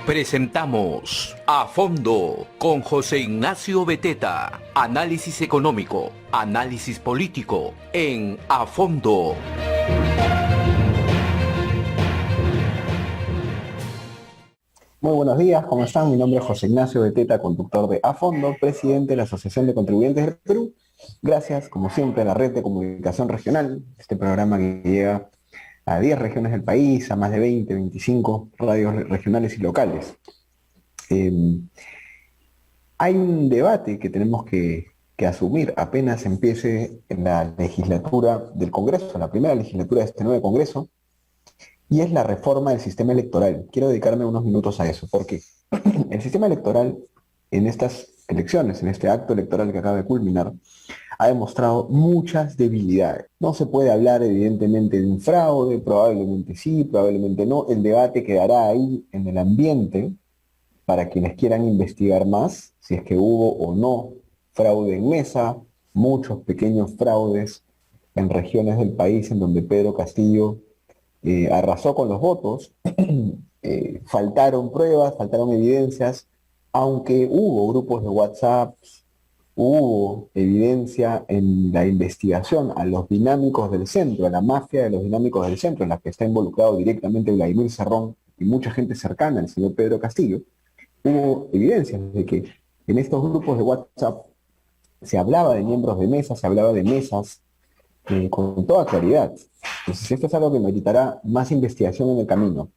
Presentamos A Fondo con José Ignacio Beteta. Análisis económico, análisis político en A Fondo. Muy buenos días, ¿cómo están? Mi nombre es José Ignacio Beteta, conductor de A Fondo, presidente de la Asociación de Contribuyentes del Perú. Gracias, como siempre, a la Red de Comunicación Regional, este programa que llega a 10 regiones del país, a más de 20, 25 radios regionales y locales. Hay un debate que tenemos que asumir apenas empiece en la legislatura del Congreso, la primera legislatura de este nuevo Congreso, y es la reforma del sistema electoral. Quiero dedicarme unos minutos a eso, porque el sistema electoral en estas elecciones, en este acto electoral que acaba de culminar, ha demostrado muchas debilidades. No se puede hablar evidentemente de un fraude, probablemente sí, probablemente no. El debate quedará ahí en el ambiente para quienes quieran investigar más, si es que hubo o no fraude en mesa, muchos pequeños fraudes en regiones del país en donde Pedro Castillo arrasó con los votos, faltaron pruebas, faltaron evidencias, aunque hubo grupos de WhatsApp, hubo evidencia en la investigación a los dinámicos del centro, a la mafia de los dinámicos del centro, en la que está involucrado directamente Vladimir Cerrón y mucha gente cercana al señor Pedro Castillo. Hubo evidencias de que en estos grupos de WhatsApp se hablaba de miembros de mesas, se hablaba de mesas con toda claridad. Entonces esto es algo que necesitará más investigación en el camino.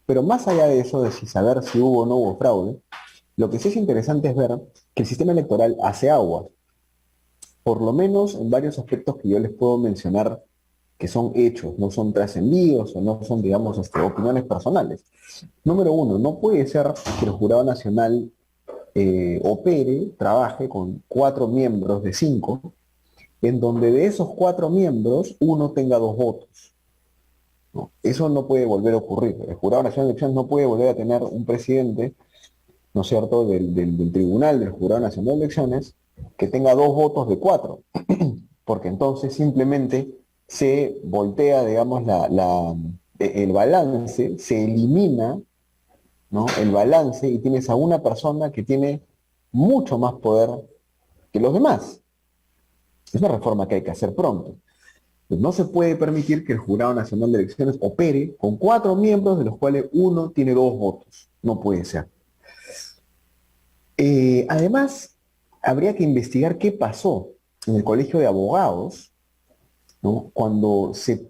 Pero más allá de eso, de saber si hubo o no hubo fraude, lo que sí es interesante es ver que el sistema electoral hace agua, por lo menos en varios aspectos que yo les puedo mencionar que son hechos, no son trascendidos o no son, digamos, opiniones personales. Número uno, no puede ser que el Jurado Nacional trabaje con 4 miembros de 5, en donde de esos 4 miembros uno tenga 2 votos. ¿No? Eso no puede volver a ocurrir. El Jurado Nacional de Elecciones no puede volver a tener un presidente, ¿no es cierto?, del tribunal, del Jurado Nacional de Elecciones, que tenga 2 votos de 4, porque entonces simplemente se voltea, digamos, el balance, se elimina, ¿no?, el balance, y tienes a una persona que tiene mucho más poder que los demás. Es una reforma que hay que hacer pronto. No se puede permitir que el Jurado Nacional de Elecciones opere con 4 miembros, de los cuales uno tiene 2 votos. No puede ser. Además, habría que investigar qué pasó en el Colegio de Abogados, ¿no?, cuando se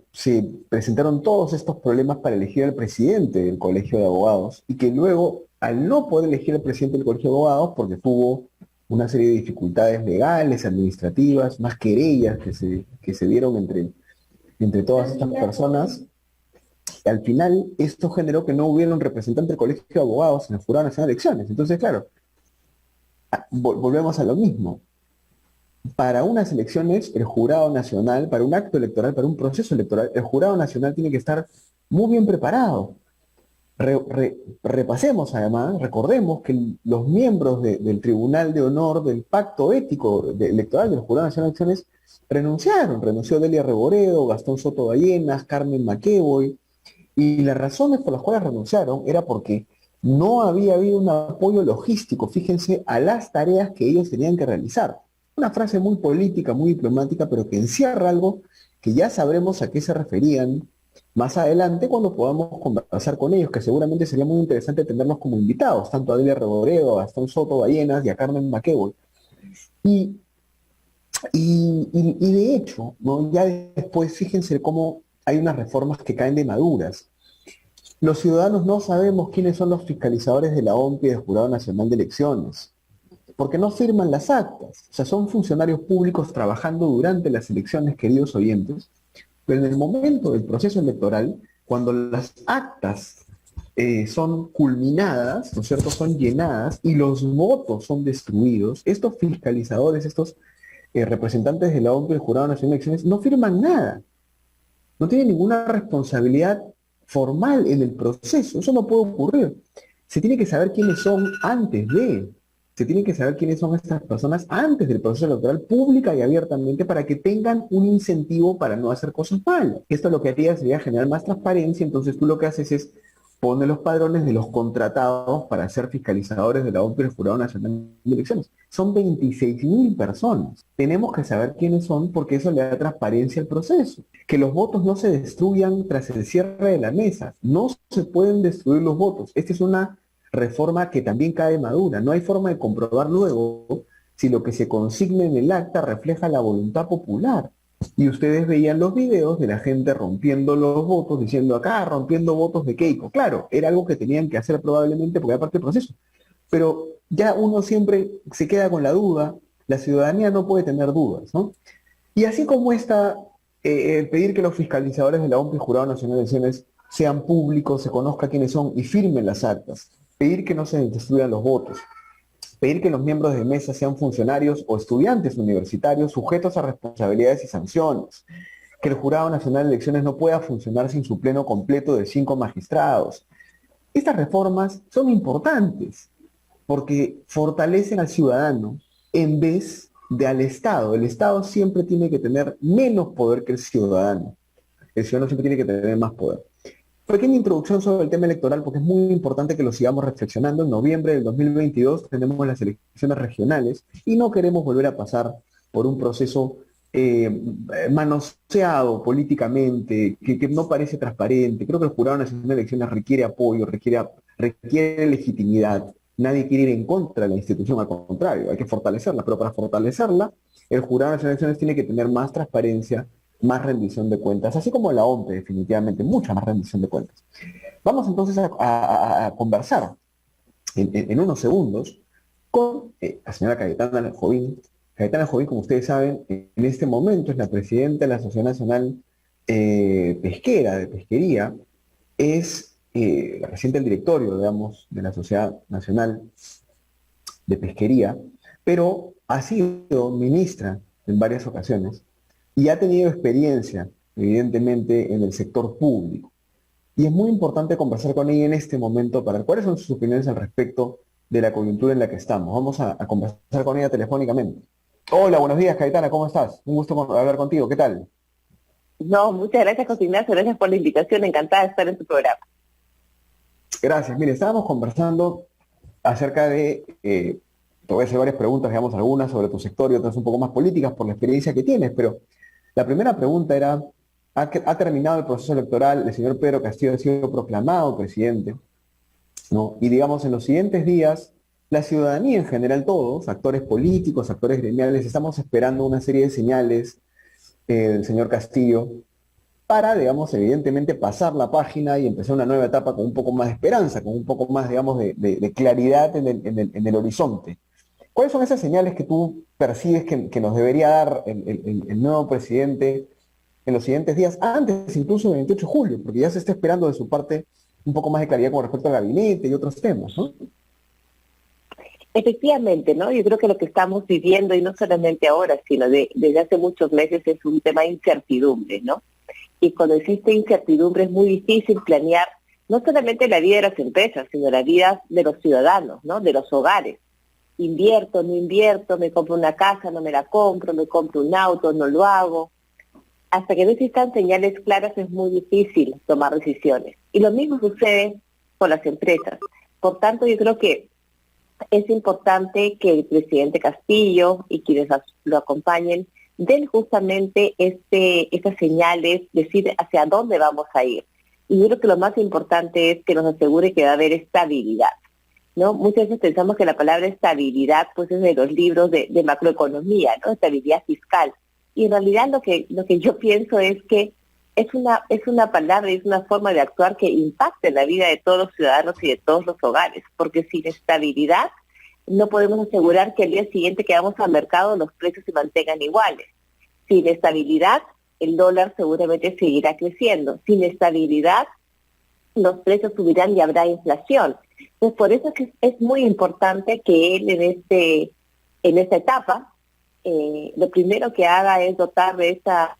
presentaron todos estos problemas para elegir al presidente del Colegio de Abogados, y que luego, al no poder elegir al presidente del Colegio de Abogados, porque tuvo una serie de dificultades legales, administrativas, más querellas que se dieron entre todas estas personas, al final esto generó que no hubiera un representante del Colegio de Abogados en el Jurado Nacional de Elecciones. Entonces, claro, volvemos a lo mismo. Para unas elecciones, el Jurado Nacional, para un acto electoral, para un proceso electoral, el Jurado Nacional tiene que estar muy bien preparado. Repasemos además, recordemos que los miembros del Tribunal de Honor del Pacto Ético Electoral del Jurado Nacional de Elecciones renunciaron. Renunció Delia Reboredo, Gastón Soto Ballenas, Carmen McEvoy, y las razones por las cuales renunciaron era porque no había habido un apoyo logístico, fíjense, a las tareas que ellos tenían que realizar. Una frase muy política, muy diplomática, pero que encierra algo que ya sabremos a qué se referían más adelante cuando podamos conversar con ellos, que seguramente sería muy interesante tenerlos como invitados, tanto a Delia Reboredo, a Gastón Soto Ballenas y a Carmen McEvoy. Y de hecho, ¿no?, ya después, fíjense cómo hay unas reformas que caen de maduras. Los ciudadanos no sabemos quiénes son los fiscalizadores de la OMPI y del Jurado Nacional de Elecciones, porque no firman las actas. O sea, son funcionarios públicos trabajando durante las elecciones, queridos oyentes, pero en el momento del proceso electoral, cuando las actas son culminadas, ¿no es cierto?, son llenadas y los votos son destruidos, estos fiscalizadores, estos representantes de la OMPI y del Jurado Nacional de Elecciones no firman nada. No tienen ninguna responsabilidad formal en el proceso. Eso no puede ocurrir. Se tiene que saber quiénes son antes de... Se tiene que saber quiénes son estas personas antes del proceso electoral, pública y abiertamente, para que tengan un incentivo para no hacer cosas malas. Esto lo que haría sería generar más transparencia. Entonces tú lo que haces es pone los padrones de los contratados para ser fiscalizadores de la OMP y el Jurado Nacional de Elecciones. Son 26.000 personas. Tenemos que saber quiénes son porque eso le da transparencia al proceso. Que los votos no se destruyan tras el cierre de la mesa. No se pueden destruir los votos. Esta es una reforma que también cae madura. No hay forma de comprobar luego si lo que se consigna en el acta refleja la voluntad popular. Y ustedes veían los videos de la gente rompiendo los votos, diciendo acá, rompiendo votos de Keiko. Claro, era algo que tenían que hacer probablemente porque era parte del proceso. Pero ya uno siempre se queda con la duda, la ciudadanía no puede tener dudas, ¿no? Y así como está pedir que los fiscalizadores de la OMP y Jurado Nacional de Elecciones sean públicos, se conozca quiénes son y firmen las actas, pedir que no se destruyan los votos, pedir que los miembros de mesa sean funcionarios o estudiantes universitarios sujetos a responsabilidades y sanciones, que el Jurado Nacional de Elecciones no pueda funcionar sin su pleno completo de 5 magistrados. Estas reformas son importantes porque fortalecen al ciudadano en vez de al Estado. El Estado siempre tiene que tener menos poder que el ciudadano. El ciudadano siempre tiene que tener más poder. Pequeña introducción sobre el tema electoral, porque es muy importante que lo sigamos reflexionando. En noviembre del 2022 tenemos las elecciones regionales y no queremos volver a pasar por un proceso manoseado políticamente, que no parece transparente. Creo que el Jurado Nacional de Elecciones requiere apoyo, requiere legitimidad. Nadie quiere ir en contra de la institución, al contrario, hay que fortalecerla, pero para fortalecerla, el Jurado Nacional de Elecciones tiene que tener más transparencia, más rendición de cuentas, así como la OMP, definitivamente, mucha más rendición de cuentas. Vamos entonces a conversar en unos segundos con la señora Cayetana Jovín. Cayetana Jovín, como ustedes saben, en este momento es la presidenta de la Asociación Nacional Pesquera, de Pesquería, es la presidenta del directorio, digamos, de la Sociedad Nacional de Pesquería, pero ha sido ministra en varias ocasiones y ha tenido experiencia, evidentemente, en el sector público. Y es muy importante conversar con ella en este momento para ver cuáles son sus opiniones al respecto de la coyuntura en la que estamos. Vamos a conversar con ella telefónicamente. Hola, buenos días, Cayetana, ¿cómo estás? Un gusto hablar contigo, ¿qué tal? No, muchas gracias, José Ignacio, gracias por la invitación, encantada de estar en tu programa. Gracias. Mire, estábamos conversando acerca de, te voy a hacer varias preguntas, digamos, algunas sobre tu sector y otras un poco más políticas por la experiencia que tienes, pero la primera pregunta era, ha terminado el proceso electoral, el señor Pedro Castillo ha sido proclamado presidente, ¿no? Y digamos, en los siguientes días, la ciudadanía en general, todos, actores políticos, actores gremiales, estamos esperando una serie de señales del señor Castillo para, digamos, evidentemente pasar la página y empezar una nueva etapa con un poco más de esperanza, con un poco más, digamos, de claridad en el horizonte. ¿Cuáles son esas señales que tú percibes que nos debería dar el nuevo presidente en los siguientes días, antes incluso del 28 de julio? Porque ya se está esperando de su parte un poco más de claridad con respecto al gabinete y otros temas, ¿no? Efectivamente, ¿no? Yo creo que lo que estamos viviendo, y no solamente ahora, sino desde hace muchos meses, es un tema de incertidumbre, ¿no? Y cuando existe incertidumbre es muy difícil planear no solamente la vida de las empresas, sino la vida de los ciudadanos, ¿no? De los hogares. Invierto, no invierto, me compro una casa, no me la compro, me compro un auto, no lo hago. Hasta que no existan señales claras es muy difícil tomar decisiones. Y lo mismo sucede con las empresas. Por tanto, yo creo que es importante que el presidente Castillo y quienes lo acompañen den justamente estas señales, decir hacia dónde vamos a ir. Y yo creo que lo más importante es que nos asegure que va a haber estabilidad, ¿no? Muchas veces pensamos que la palabra estabilidad pues es de los libros de macroeconomía, ¿no? Estabilidad fiscal. Y en realidad lo que yo pienso es que es una palabra y es una forma de actuar que impacta en la vida de todos los ciudadanos y de todos los hogares, porque sin estabilidad no podemos asegurar que al día siguiente que vamos al mercado los precios se mantengan iguales. Sin estabilidad, el dólar seguramente seguirá creciendo. Sin estabilidad, los precios subirán y habrá inflación. Entonces, por eso es muy importante que él en esta etapa, lo primero que haga es dotar de esa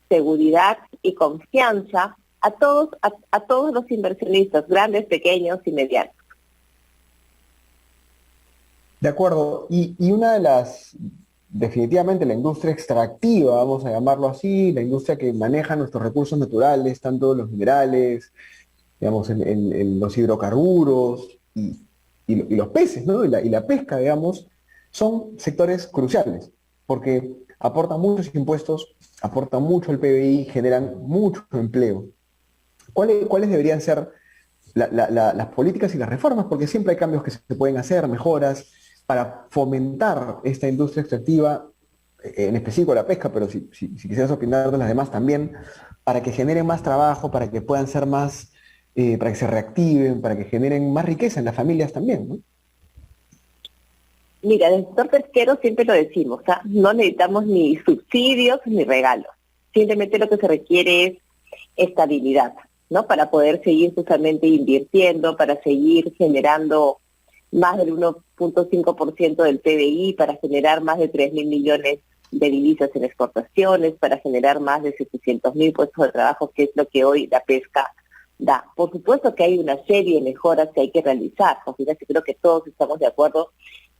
seguridad y confianza a todos los inversionistas, grandes, pequeños y medianos. De acuerdo. Y una de las, definitivamente la industria extractiva, vamos a llamarlo así, la industria que maneja nuestros recursos naturales, tanto los minerales, digamos, los hidrocarburos y los peces, ¿no? Y la pesca, digamos, son sectores cruciales, porque aportan muchos impuestos, aportan mucho al PBI, generan mucho empleo. ¿Cuáles deberían ser las políticas y las reformas? Porque siempre hay cambios que se pueden hacer, mejoras, para fomentar esta industria extractiva, en específico la pesca, pero si quisieras opinar de las demás también, para que generen más trabajo, para que puedan ser más, para que se reactiven, para que generen más riqueza en las familias también, ¿no? Mira, del sector pesquero siempre lo decimos, ¿ah? No necesitamos ni subsidios ni regalos. Simplemente lo que se requiere es estabilidad, ¿no? Para poder seguir justamente invirtiendo, para seguir generando más del 1.5% del PBI, para generar más de 3.000 millones de divisas en exportaciones, para generar más de 700.000 puestos de trabajo, que es lo que hoy la pesca da. Por supuesto que hay una serie de mejoras que hay que realizar. O sea, creo que todos estamos de acuerdo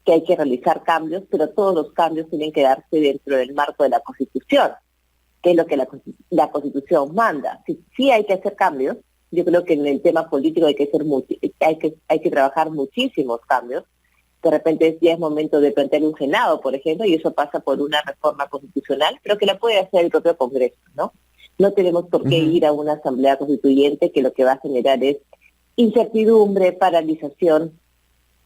que hay que realizar cambios, pero todos los cambios tienen que darse dentro del marco de la Constitución, que es lo que la Constitución manda. Sí hay que hacer cambios. Yo creo que en el tema político hay que trabajar muchísimos cambios. De repente ya es momento de plantear un Senado, por ejemplo, y eso pasa por una reforma constitucional, pero que la puede hacer el propio Congreso, ¿no? No tenemos por qué ir a una asamblea constituyente que lo que va a generar es incertidumbre, paralización,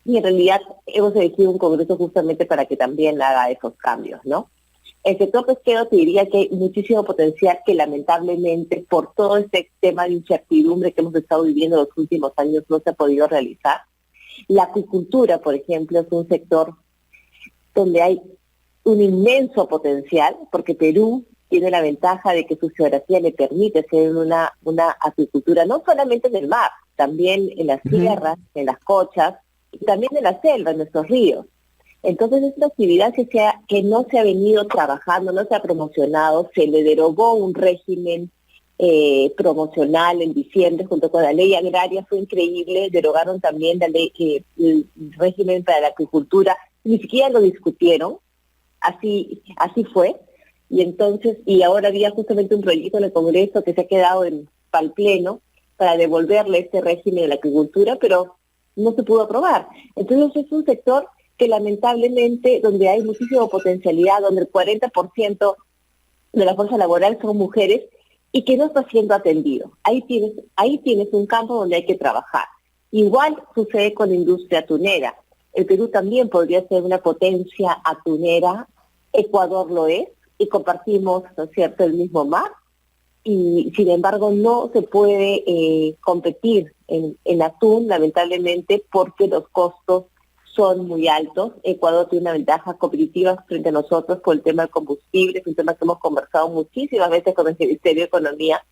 y en realidad hemos elegido un Congreso justamente para que también haga esos cambios, ¿no? El sector pesquero te diría que hay muchísimo potencial que lamentablemente por todo este tema de incertidumbre que hemos estado viviendo los últimos años no se ha podido realizar. La acuicultura, por ejemplo, es un sector donde hay un inmenso potencial, porque Perú tiene la ventaja de que su geografía le permite hacer una acuicultura no solamente en el mar, también en las sierras, en las cochas, y también en la selva, en nuestros ríos. Entonces es una actividad que no se ha venido trabajando, no se ha promocionado, se le derogó un régimen promocional en diciembre junto con la ley agraria, fue increíble, derogaron también la ley, el régimen para la agricultura, ni siquiera lo discutieron, así fue, y ahora había justamente un proyecto en el Congreso que se ha quedado para el Pleno para devolverle este régimen de la agricultura, pero no se pudo aprobar. Entonces es un sector que lamentablemente, donde hay muchísima potencialidad, donde el 40% de la fuerza laboral son mujeres y que no está siendo atendido. Ahí tienes un campo donde hay que trabajar. Igual sucede con la industria atunera. El Perú también podría ser una potencia atunera, Ecuador lo es, y compartimos, ¿no es cierto?, el mismo mar, y sin embargo no se puede competir en atún, lamentablemente, porque los costos son muy altos. Ecuador tiene una ventaja competitiva frente a nosotros por el tema del combustible, es un tema que hemos conversado muchísimas veces con el Ministerio de Economía,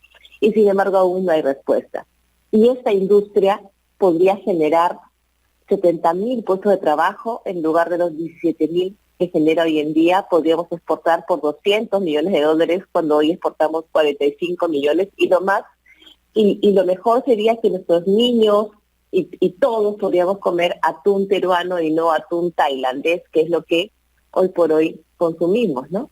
y sin embargo aún no hay respuesta. Y esta industria podría generar 70.000 puestos de trabajo en lugar de los 17.000 que genera hoy en día. Podríamos exportar por 200 millones de dólares cuando hoy exportamos 45 millones y lo más. Y lo mejor sería que nuestros niños y todos podríamos comer atún peruano y no atún tailandés, que es lo que hoy por hoy consumimos, ¿no?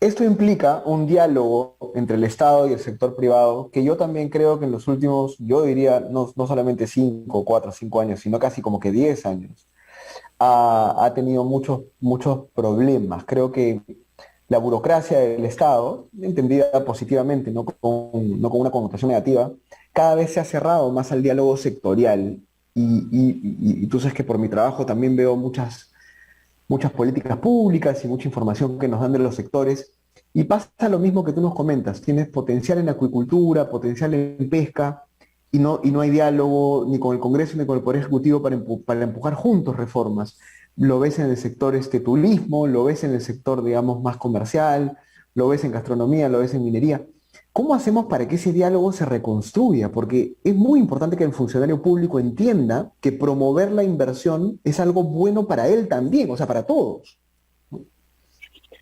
Esto implica un diálogo entre el Estado y el sector privado, que yo también creo que en los últimos, yo diría, no solamente 5, 4, 5 años, sino casi como que 10 años, ha tenido muchos problemas. Creo que la burocracia del Estado, entendida positivamente, no con una connotación negativa, cada vez se ha cerrado más al diálogo sectorial. Y tú sabes que por mi trabajo también veo muchas políticas públicas y mucha información que nos dan de los sectores. Y pasa lo mismo que tú nos comentas. Tienes potencial en acuicultura, potencial en pesca, y no hay diálogo ni con el Congreso ni con el Poder Ejecutivo para empujar juntos reformas. Lo ves en el sector turismo, lo ves en el sector, digamos, más comercial, lo ves en gastronomía, lo ves en minería. ¿Cómo hacemos para que ese diálogo se reconstruya? Porque es muy importante que el funcionario público entienda que promover la inversión es algo bueno para él también, o sea, para todos.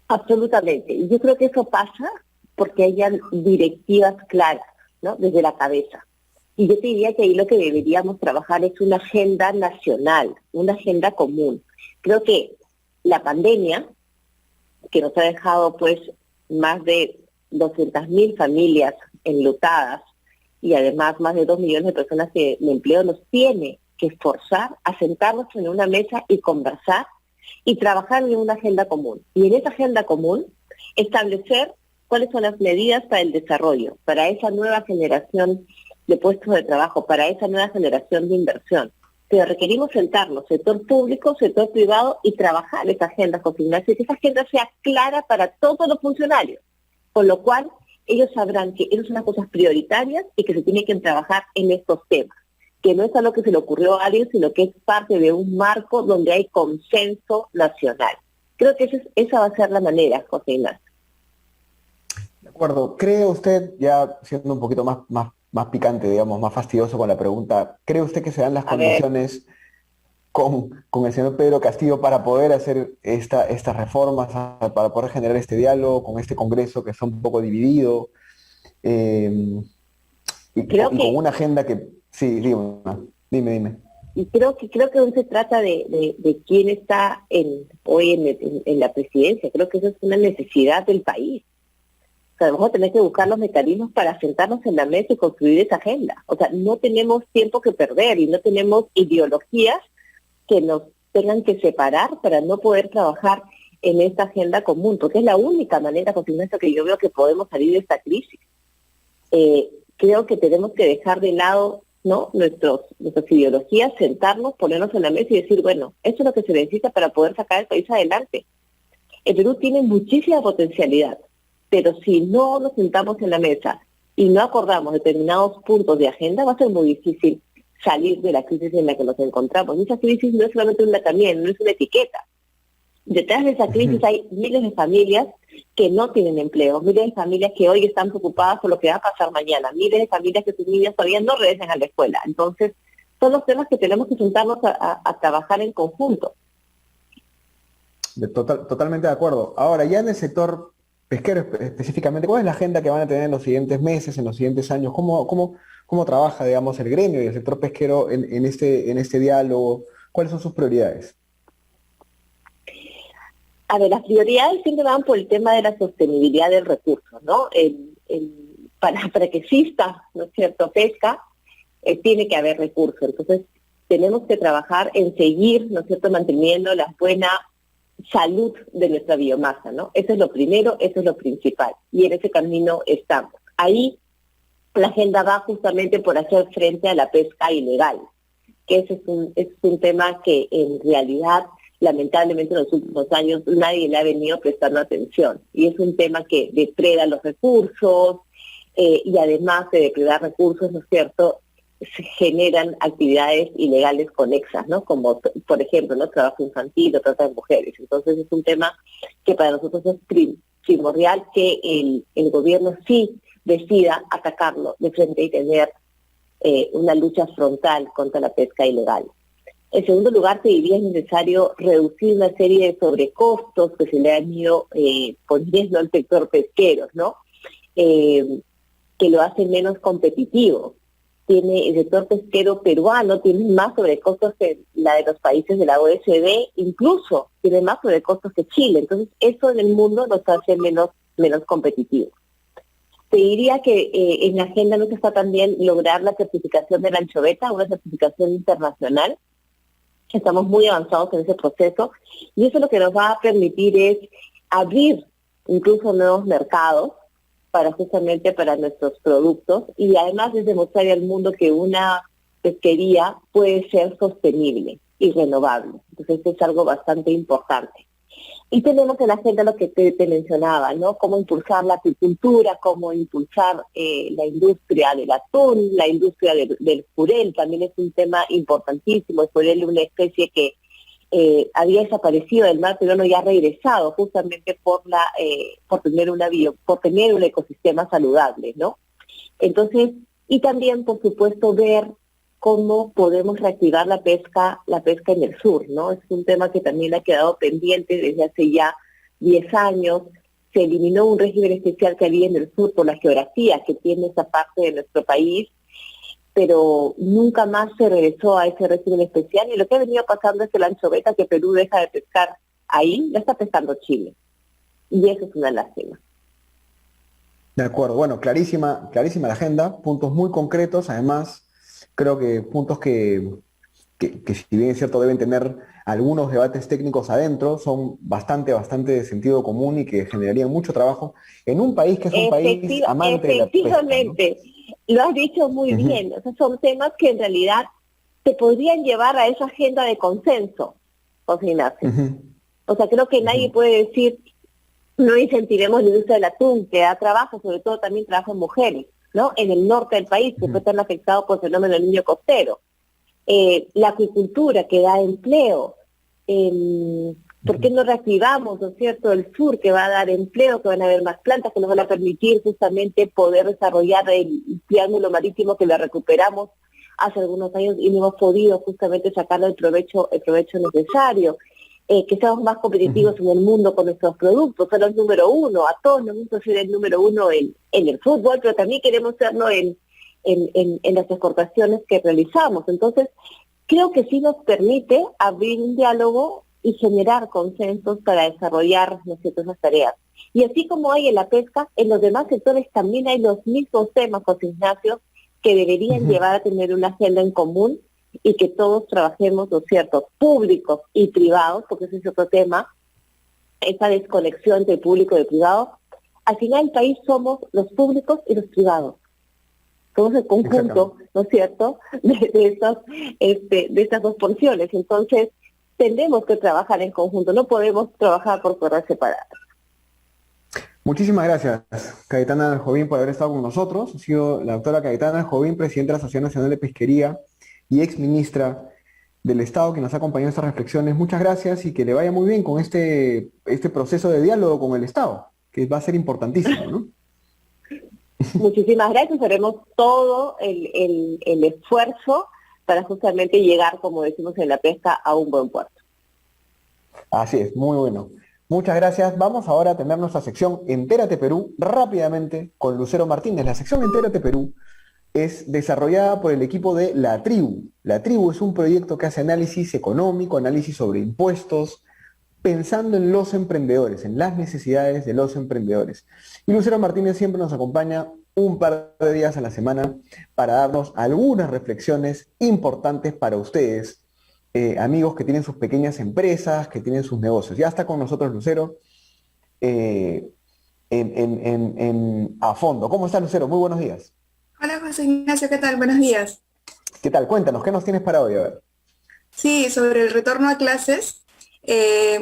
Absolutamente. Yo creo que eso pasa porque hayan directivas claras, ¿no?, desde la cabeza. Y yo te diría que ahí lo que deberíamos trabajar es una agenda nacional, una agenda común. Creo que la pandemia, que nos ha dejado pues más de 200.000 familias enlutadas, y además más de 2 millones de personas en empleo, nos tiene que esforzar a sentarnos en una mesa y conversar y trabajar en una agenda común. Y en esa agenda común, establecer cuáles son las medidas para el desarrollo, para esa nueva generación de puestos de trabajo, para esa nueva generación de inversión. Pero requerimos sentarnos, sector público, sector privado, y trabajar esa agenda, José Ignacio, y que esa agenda sea clara para todos los funcionarios, con lo cual ellos sabrán que esas son las cosas prioritarias y que se tiene que trabajar en estos temas, que no es algo que se le ocurrió a alguien, sino que es parte de un marco donde hay consenso nacional. Creo que esa va a ser la manera, José Ignacio. De acuerdo. ¿Cree usted, ya siendo un poquito más picante, digamos, más fastidioso con la pregunta, ¿cree usted que se dan las condiciones con el señor Pedro Castillo para poder hacer estas reformas, para poder generar este diálogo con este Congreso que está un poco dividido, con una agenda que... Sí, dime. Y creo que no se trata de quién está hoy en la presidencia. Creo que eso es una necesidad del país. O sea, vamos a tener que buscar los mecanismos para sentarnos en la mesa y construir esa agenda. O sea, no tenemos tiempo que perder y no tenemos ideologías que nos tengan que separar para no poder trabajar en esta agenda común, porque es la única manera, José Ignacio, que yo veo que podemos salir de esta crisis. Creo que tenemos que dejar de lado, ¿no?, nuestras ideologías, sentarnos, ponernos en la mesa y decir, bueno, esto es lo que se necesita para poder sacar el país adelante. El Perú tiene muchísima potencialidad, pero si no nos sentamos en la mesa y no acordamos determinados puntos de agenda, va a ser muy difícil salir de la crisis en la que nos encontramos. Y esa crisis no es solamente un tratamiento, no es una etiqueta. Detrás de esa crisis hay miles de familias que no tienen empleo, miles de familias que hoy están preocupadas por lo que va a pasar mañana, miles de familias que sus niñas todavía no regresan a la escuela. Entonces, son los temas que tenemos que sentarnos a trabajar en conjunto. Totalmente de acuerdo. Ahora, ya en el sector pesquero específicamente, ¿cuál es la agenda que van a tener en los siguientes meses, en los siguientes años? ¿Cómo trabaja, digamos, el gremio y el sector pesquero en este diálogo? ¿Cuáles son sus prioridades? A ver, las prioridades siempre van por el tema de la sostenibilidad del recurso, ¿no? Para que exista, ¿no es cierto?, pesca, tiene que haber recursos. Entonces, tenemos que trabajar en seguir, ¿no es cierto?, manteniendo la buena salud de nuestra biomasa, ¿no? Eso es lo primero, eso es lo principal. Y en ese camino estamos. Ahí la agenda va justamente por hacer frente a la pesca ilegal, que ese es un tema que en realidad, lamentablemente, en los últimos años nadie le ha venido prestando atención. Y es un tema que depreda los recursos y además de depredar recursos, ¿no es cierto?, se generan actividades ilegales conexas, ¿no? Como, por ejemplo, ¿no?, trabajo infantil o trata de mujeres. Entonces es un tema que para nosotros es primordial que el gobierno sí decida atacarlo de frente y tener una lucha frontal contra la pesca ilegal. En segundo lugar, te diría es necesario reducir una serie de sobrecostos que se le han ido poniendo al sector pesquero, ¿no? Que lo hacen menos competitivo. El sector pesquero peruano tiene más sobrecostos que la de los países de la OECD, incluso tiene más sobrecostos que Chile. Entonces, eso en el mundo nos hace menos competitivos. Te diría que en la agenda no está también lograr la certificación de la anchoveta, una certificación internacional. Estamos muy avanzados en ese proceso y eso lo que nos va a permitir es abrir incluso nuevos mercados justamente para nuestros productos y además es demostrar al mundo que una pesquería puede ser sostenible y renovable. Entonces esto es algo bastante importante. Y tenemos en la agenda lo que te mencionaba, ¿no? Cómo impulsar la apicultura, cómo impulsar la industria del atún, la industria del jurel, también es un tema importantísimo. El jurel es una especie que había desaparecido del mar peruano y ha regresado justamente por tener un ecosistema saludable, ¿no? Entonces, y también, por supuesto, ver cómo podemos reactivar la pesca en el sur, ¿no? Es un tema que también ha quedado pendiente desde hace ya 10 años. Se eliminó un régimen especial que había en el sur por la geografía que tiene esa parte de nuestro país, pero nunca más se regresó a ese régimen especial y lo que ha venido pasando es que la anchoveta que Perú deja de pescar ahí, la está pescando Chile. Y eso es una lástima. De acuerdo, bueno, clarísima, clarísima la agenda, puntos muy concretos, además, creo que puntos que si bien es cierto deben tener algunos debates técnicos adentro, son bastante de sentido común y que generarían mucho trabajo en un país que es un país amante de la pesca, ¿no? Efectivamente, lo has dicho muy Ujú, bien. O sea, son temas que en realidad te podrían llevar a esa agenda de consenso, José Ignacio. ujú, O sea, creo que nadie ujú, puede decir no incentivemos la industria del atún, que da trabajo, sobre todo también trabajan mujeres, ¿no? En el norte del país, que ujú, puede estar afectado por el fenómeno del niño costero. La acuicultura que da empleo. ¿Por qué ujú. no reactivamos, ¿no es cierto?, el sur, que va a dar empleo, que van a haber más plantas, que nos van a permitir justamente poder desarrollar el triángulo marítimo que lo recuperamos hace algunos años y no hemos podido justamente sacarle el provecho necesario. Que seamos más competitivos Ujú. en el mundo con nuestros productos, ser los número uno, a todos nos gusta ser el número uno en el fútbol, pero también queremos serlo en las exportaciones que realizamos. Entonces, creo que sí nos permite abrir un diálogo y generar consensos para desarrollar, ¿no es cierto?, esas tareas. Y así como hay en la pesca, en los demás sectores también hay los mismos temas, José Ignacio, que deberían Ujú. llevar a tener una agenda en común y que todos trabajemos, ¿no es cierto?, públicos y privados, porque ese es otro tema, esa desconexión entre público y privado. Al final el país somos los públicos y los privados. Somos el Exactamente. conjunto, ¿no es cierto?, de estas dos porciones. Entonces, tenemos que trabajar en conjunto, no podemos trabajar por cosas separadas. Muchísimas gracias, Cayetana Aljovín, por haber estado con nosotros. Ha sido la doctora Cayetana Aljovín, presidenta de la Asociación Nacional de Pesquería y ex ministra del Estado, que nos ha acompañado en estas reflexiones. Muchas gracias y que le vaya muy bien con este proceso de diálogo con el Estado, que va a ser importantísimo, ¿no? Muchísimas gracias, haremos todo el esfuerzo para justamente llegar, como decimos en la pesca, a un buen puerto. Así es, muy bueno. Muchas gracias. Vamos ahora a tener nuestra sección Entérate Perú rápidamente con Lucero Martínez. La sección Entérate Perú es desarrollada por el equipo de La Tribu. La Tribu es un proyecto que hace análisis económico, análisis sobre impuestos, pensando en los emprendedores, en las necesidades de los emprendedores. Y Lucero Martínez siempre nos acompaña un par de días a la semana para darnos algunas reflexiones importantes para ustedes, amigos que tienen sus pequeñas empresas, que tienen sus negocios. Ya está con nosotros Lucero eh, a fondo. ¿Cómo está Lucero? Muy buenos días. Hola José Ignacio, ¿qué tal? Buenos días. ¿Qué tal? Cuéntanos, ¿qué nos tienes para hoy? A ver. Sí, sobre el retorno a clases,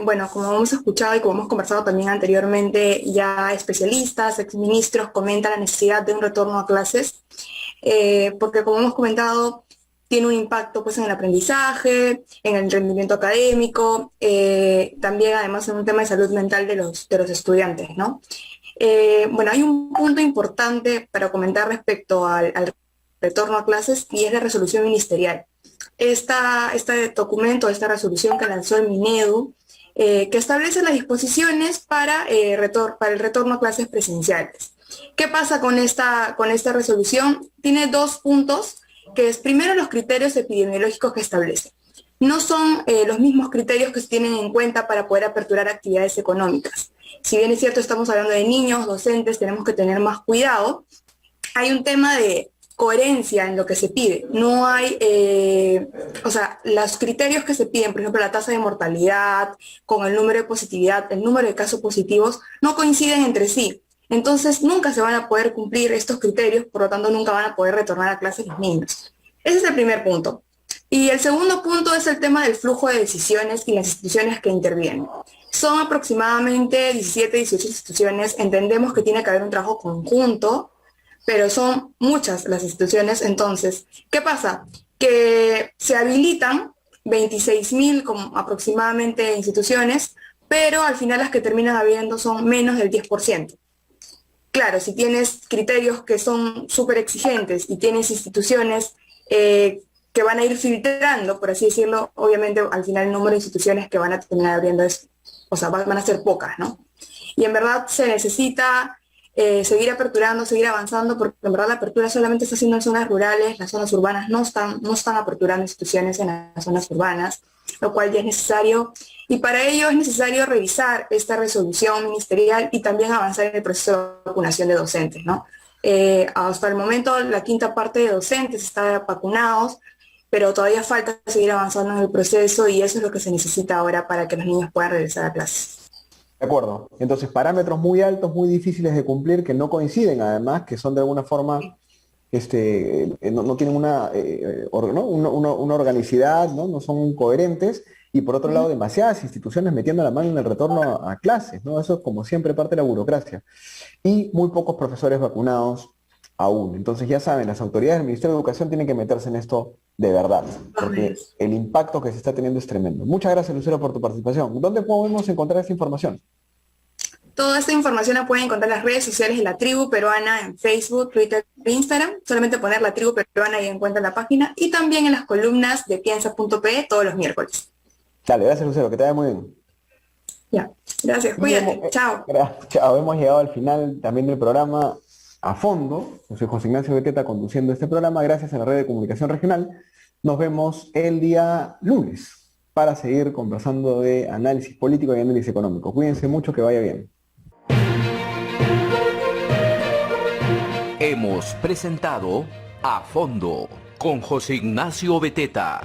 bueno, como hemos escuchado y como hemos conversado también anteriormente, ya especialistas, exministros comentan la necesidad de un retorno a clases, porque como hemos comentado, tiene un impacto pues en el aprendizaje, en el rendimiento académico, también además en un tema de salud mental de los estudiantes, ¿no? Bueno, hay un punto importante para comentar respecto al retorno a clases y es la resolución ministerial. Este documento, esta resolución que lanzó el Minedu, que establece las disposiciones para el retorno a clases presenciales. ¿Qué pasa con esta resolución? Tiene dos puntos, que es primero los criterios epidemiológicos que establece. No son los mismos criterios que se tienen en cuenta para poder aperturar actividades económicas. Si bien es cierto, estamos hablando de niños, docentes, tenemos que tener más cuidado. Hay un tema de coherencia en lo que se pide. No hay, o sea, los criterios que se piden, por ejemplo, la tasa de mortalidad con el número de positividad, el número de casos positivos, no coinciden entre sí. Entonces, nunca se van a poder cumplir estos criterios, por lo tanto, nunca van a poder retornar a clases los niños. Ese es el primer punto. Y el segundo punto es el tema del flujo de decisiones y las instituciones que intervienen. Son aproximadamente 17, 18 instituciones. Entendemos que tiene que haber un trabajo conjunto, pero son muchas las instituciones. Entonces, ¿qué pasa? Que se habilitan 26.000 como aproximadamente instituciones, pero al final las que terminan habiendo son menos del 10%. Claro, si tienes criterios que son súper exigentes y tienes instituciones que van a ir filtrando, por así decirlo, obviamente al final el número de instituciones que van a terminar abriendo es, o sea, van a ser pocas, ¿no? Y en verdad se necesita seguir aperturando, seguir avanzando, porque en verdad la apertura solamente está haciendo en zonas rurales, las zonas urbanas no están aperturando instituciones en las zonas urbanas, lo cual ya es necesario, y para ello es necesario revisar esta resolución ministerial y también avanzar en el proceso de vacunación de docentes, ¿no? Hasta el momento la quinta parte de docentes está vacunados, pero todavía falta seguir avanzando en el proceso y eso es lo que se necesita ahora para que los niños puedan regresar a clases. De acuerdo. Entonces, parámetros muy altos, muy difíciles de cumplir, que no coinciden además, que son de alguna forma, no tienen una organicidad, ¿no? No son coherentes, y por otro lado, demasiadas instituciones metiendo la mano en el retorno a clases, ¿no? Eso es como siempre parte de la burocracia. Y muy pocos profesores vacunados aún. Entonces, ya saben, las autoridades del Ministerio de Educación tienen que meterse en esto de verdad, porque el impacto que se está teniendo es tremendo. Muchas gracias, Lucero, por tu participación. ¿Dónde podemos encontrar esta información? Toda esta información la pueden encontrar en las redes sociales de La Tribu Peruana, en Facebook, Twitter e Instagram. Solamente poner La Tribu Peruana y encuentran la página. Y también en las columnas de piensa.pe todos los miércoles. Dale, gracias, Lucero, que te vaya muy bien. Ya, gracias, cuídate, chao. Chao, hemos llegado al final también del programa A Fondo. Yo soy José Ignacio Beteta conduciendo este programa gracias a la red de comunicación regional. Nos vemos el día lunes para seguir conversando de análisis político y análisis económico. Cuídense mucho, que vaya bien. Hemos presentado A Fondo con José Ignacio Beteta.